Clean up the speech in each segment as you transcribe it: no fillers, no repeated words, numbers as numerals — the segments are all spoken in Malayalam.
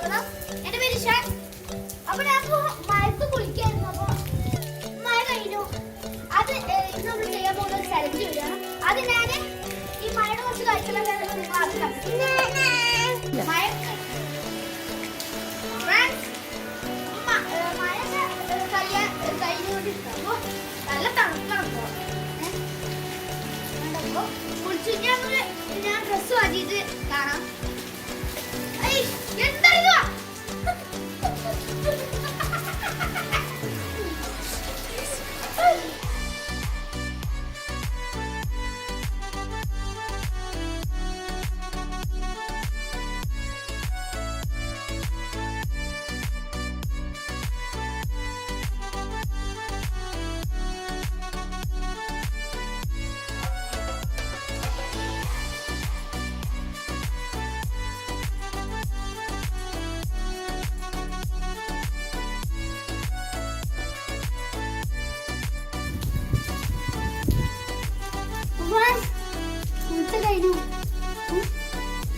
സ്വാഗതം. എന്റെ പേര് ഷാൻ. അപ്പൊ ഞാൻ മഴത്ത് കുളിക്കായിരുന്നു. അപ്പൊ മഴ കഴിഞ്ഞു. അത് ഇന്ന് നമ്മൾ ചെയ്യാൻ പോകുന്ന ഒരു ചലഞ്ച് വരികയാണ്. അത് ഞാൻ ഈ മഴയുടെ കുറച്ച് കാഴ്ചകളൊക്കെ നിങ്ങൾ ആദ്യം കണ്ടു. മഴ കഴിഞ്ഞുകൊണ്ടിരിക്കും. അപ്പൊ നല്ല തണുപ്പാണ്. കുളിച്ചു ഞാൻ ഡ്രസ് മാറ്റിയിട്ട് കാണാം. എന്താ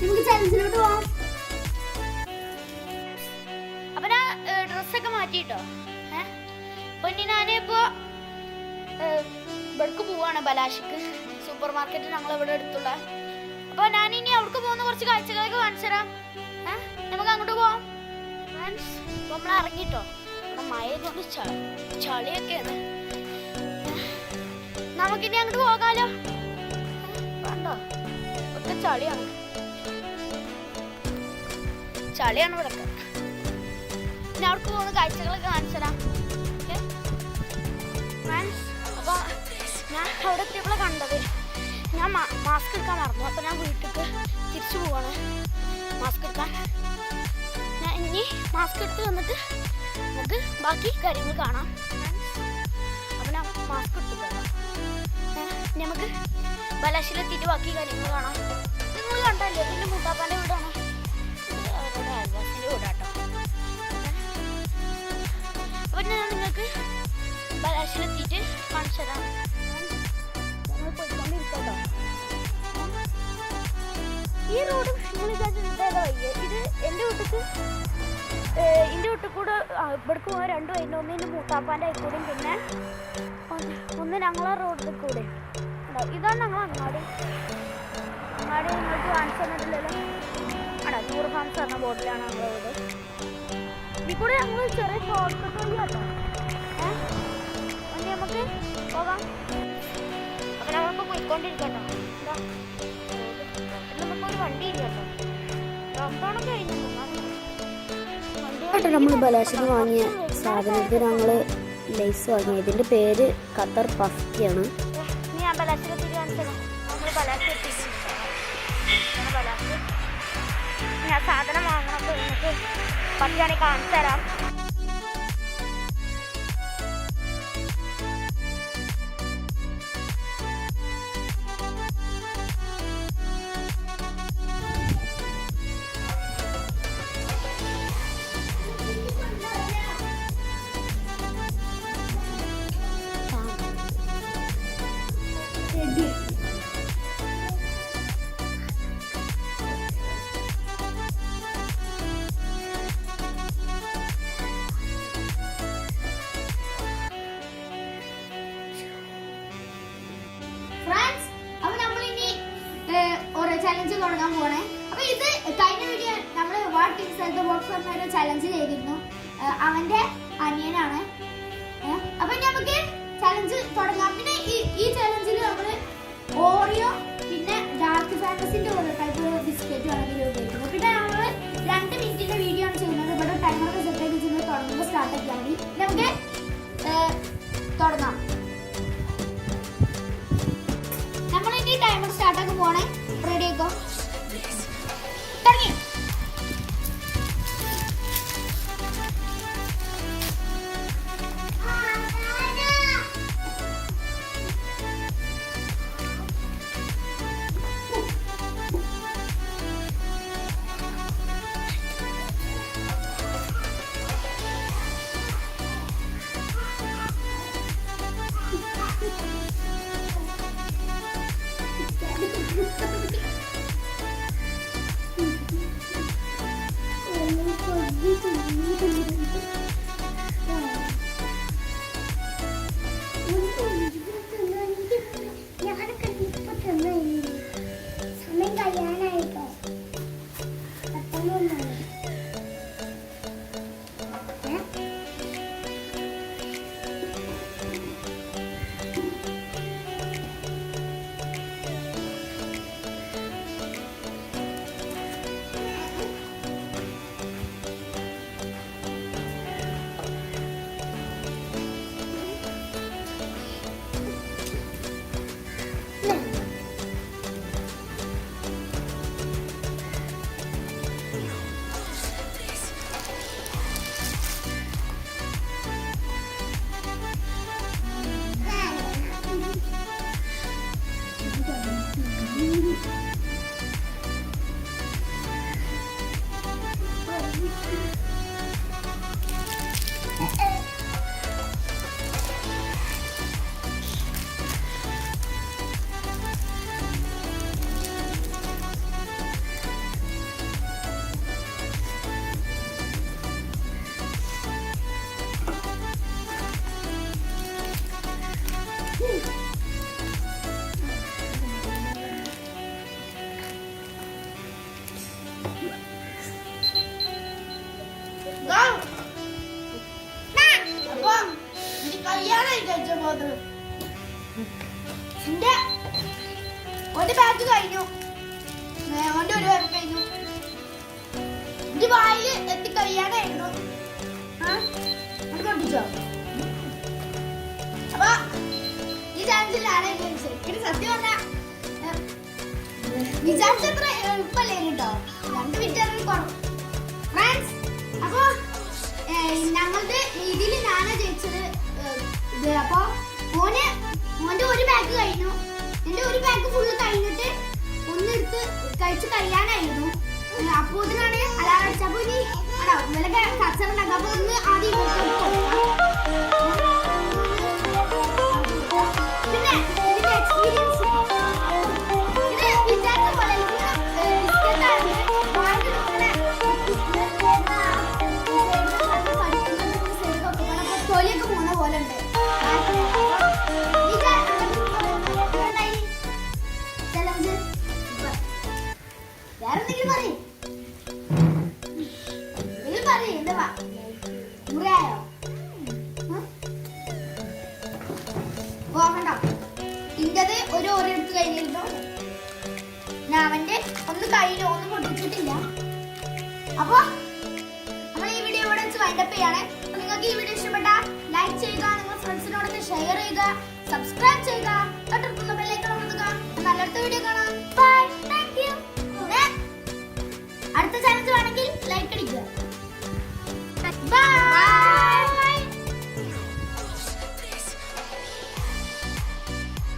നമുക്ക് ചലഞ്ചിലോട്ട് പോവാം. അപ്പൊ ഞാൻ ഡ്രസ്സൊക്കെ മാറ്റിട്ടോ. പിന്നെ ഞാനിപ്പോ ഇവിടേക്ക് പോവാണ്, ബലാഷിക്ക് സൂപ്പർ മാർക്കറ്റ് ഞങ്ങൾ ഇവിടെ അടുത്തുള്ള. അപ്പൊ ഞാൻ ഇനി അവിടേക്ക് പോകുന്ന കുറച്ച് കാഴ്ചകളൊക്കെ കാണിച്ചു തരാം. നമുക്ക് അങ്ങോട്ട് പോവാം. അപ്പൊ നമ്മൾ ഇറങ്ങിട്ടോ. ഇവിടെ മഴ കൊണ്ട് ചളിയൊക്കെയാണ്. നമുക്കിനി അങ്ങോട്ട് പോകാലോ. കണ്ടോ, ഒക്കെ ചളിയാണ് ഇവിടെ. പിന്നെ അവിടേക്ക് പോകുന്ന കാഴ്ചകളൊക്കെ കാണിച്ചു തരാം. അപ്പൊ ഞാൻ അവിടെ എത്തിയപ്പോഴാണ് കണ്ടത്. ഞാൻ മാസ്ക് എടുക്കാൻ മറന്നു. അപ്പൊ ഞാൻ വീട്ടിലേക്ക് തിരിച്ചു പോവാണ് മാസ്ക് എടുക്കാൻ. ഞാൻ ഇനി മാസ്ക് എടുത്ത് വന്നിട്ട് നമുക്ക് ബാക്കി കാര്യങ്ങൾ കാണാം. അപ്പൊ ഞാൻ മാസ്ക് എടുത്ത് പോകാം. നമുക്ക് ബലാശിലെത്തിയിട്ട് ബാക്കി കാര്യങ്ങൾ കാണാം. നിങ്ങൾ കണ്ടല്ലേ, ഇതിന്റെ മുട്ടാപ്പാന്റെ വീടാണ്. അവരുടെ അയൽവാസിന്റെ വീടാട്ടോ. അപ്പൊ ഞാൻ നിങ്ങൾക്ക് ബലാശിലെത്തിയിട്ട് കാണിച്ചു തരാം. നമ്മൾ പോയിക്കൊണ്ടിരിക്കട്ടോ. ഈ റോഡ് നിങ്ങൾ വയ്യ. ഇത് എൻ്റെ വീട്ടിൽ കൂടെ ഇവിടേക്ക് പോകാൻ രണ്ട് വഴിയുണ്ട്. ഒന്ന് എൻ്റെ മൂത്താപ്പാൻ്റെ ആയിക്കൂടെയും പിന്നെ ഒന്ന് ഞങ്ങളെ റോഡിൽ കൂടെ. ഇതാണ് ഞങ്ങൾ അങ്ങാടി. നിങ്ങൾക്ക് കാണിച്ചു തന്നിട്ടില്ലല്ലോ. ആടാ 100 ഫാംസ് പറഞ്ഞ ബോട്ടിലാണ് ഞങ്ങളുടെ വീട്. ഇതിൽ കൂടെ ഞങ്ങൾ ചെറിയ ഷോർട്ട് കട്ട് വഴിയാട്ടോ. നമുക്ക് പോകാം. അപ്പം നമ്മളിപ്പോൾ പോയിക്കൊണ്ടിരിക്കട്ടോ. എന്താ നമുക്കൊരു വണ്ടി ഇരിക്കട്ടോ. ലോക്ക്ഡൗണൊക്കെ കഴിഞ്ഞു. നമ്മൾ ബലാശിന് വാങ്ങിയ സാധനത്തിന് ഞങ്ങൾ ലേസ് വാങ്ങി. ഇതിൻ്റെ പേര് ഖത്തർ പഫ്റ്റിയാണ്. ഞാൻ സാധനം വാങ്ങണപ്പോൾ നിങ്ങൾക്ക് പറ്റുകയാണെങ്കിൽ കാണിച്ചു തരാം. ചലഞ്ച് തുടങ്ങാൻ പോണേ. അപ്പൊ ഇത് കഴിഞ്ഞ വീഡിയോ നമ്മൾ വാട്ട് ഇൻസൈഡ് ദ ബോക്സ് പറഞ്ഞ ഒരു ചലഞ്ച് ചെയ്തിരുന്നു. അവന്റെ അനിയനാണ്. അപ്പൊ നമുക്ക് ചലഞ്ച് തുടങ്ങാം. പിന്നെ ഈ ചലഞ്ചിൽ നമ്മള് ഓറിയോ പിന്നെ ഡാർക്ക് ഫാന്റസിന്റെ ഓരോ ടൈപ്പ് ബിസ്ക്കറ്റ് ആണ് ഇതിൽ ഉപയോഗിക്കുന്നത്. പിന്നെ നമ്മള് 2 മിനിറ്റിന്റെ വീഡിയോ ആണ് ചെയ്യുന്നത്. ഇവിടെ ടൈമറൊക്കെ സെറ്റ് ആക്കി വെച്ചിട്ട് തുടങ്ങുമ്പോൾ സ്റ്റാർട്ട് ആക്കിയാൽ മതി. നമുക്ക് തുടങ്ങാം. നമ്മളിനി ടൈമർ സ്റ്റാർട്ട് ആക്കി പോണേ. റെഡി ആക്കോ. തുടങ്ങി. പഞ്ചബോധം. എന്റെ ഒരു ബാഗ് കഴിഞ്ഞു. ഓന്റെ ഒരു ബാഗ് കഴിഞ്ഞു. ഇത് വായില് എത്തി കഴിയാനായിരുന്നു. കൊണ്ടിച്ചോ. അപ്പൊ ഈ ചാൻസിലാണ് ശരിക്കും സത്യം പറഞ്ഞ വിചാരിച്ചത്ര എളുപ്പല്ലേ കേട്ടോ. 2 മിനിറ്റ് കുറവ്. ഫ്രണ്ട്സ്, അപ്പൊ ഞങ്ങളുടെ ഇതിൽ ഞാനാ ജയിച്ചത്. ഇത് അപ്പൊ മോന്റെ ഒരു ബാഗ് കഴിഞ്ഞു. എന്റെ ഒരു ബാഗ് ഫുള്ള് കഴിഞ്ഞിട്ട് ഒന്നെടുത്ത് കഴിച്ച് കഴിയാനായിരുന്നു. അപ്പൊ ഇതിനാണ് അലാറം അടിച്ചത്. അപ്പൊ ഇനി ഇന്നലെ കച്ചറുണ്ടാക്കാം. അപ്പൊ ഒന്ന് ആദ്യം പിന്നെ ഇതിന്റെ എക്സ്പീരിയൻസ് ഇത് വിചാരിച്ച പോലെ തൊലിയൊക്കെ പോകുന്ന പോലെ ഉണ്ട്. വേറെ എന്തെങ്കിലും പറയും. എന്താ മുറിയായോ? പോകണ്ട. ഇന്റത് ഒരു ഓരോ എടുത്ത് കഴിഞ്ഞിട്ടോ. ഞാൻ അവന്റെ ഒന്ന് കഴിഞ്ഞു, ഒന്നും പൊട്ടിച്ചിട്ടില്ല. അപ്പൊ നമ്മൾ ഈ വീഡിയോ ഇവിടെ വെച്ച് വൈൻഡപ്പ് ചെയ്യാണ്. നിങ്ങൾക്ക് ഈ വീഡിയോ ഇഷ്ടപ്പെട്ട ലൈക്ക് ചെയ്യുക, നിങ്ങൾ ഫ്രണ്ട്സിനോടൊക്കെ ഷെയർ ചെയ്യുക, സബ്സ്ക്രൈബ് ചെയ്യുക, തൊട്ടടുത്തുള്ള ബെല്ലൈക്കൺ അമർത്തുക. നല്ലടുത്ത വീഡിയോ കാണാം. Bye, thank you. അടുത്ത ചാനൽ വേണമെങ്കിൽ ലൈക്ക് അടിക്കുക. Bye.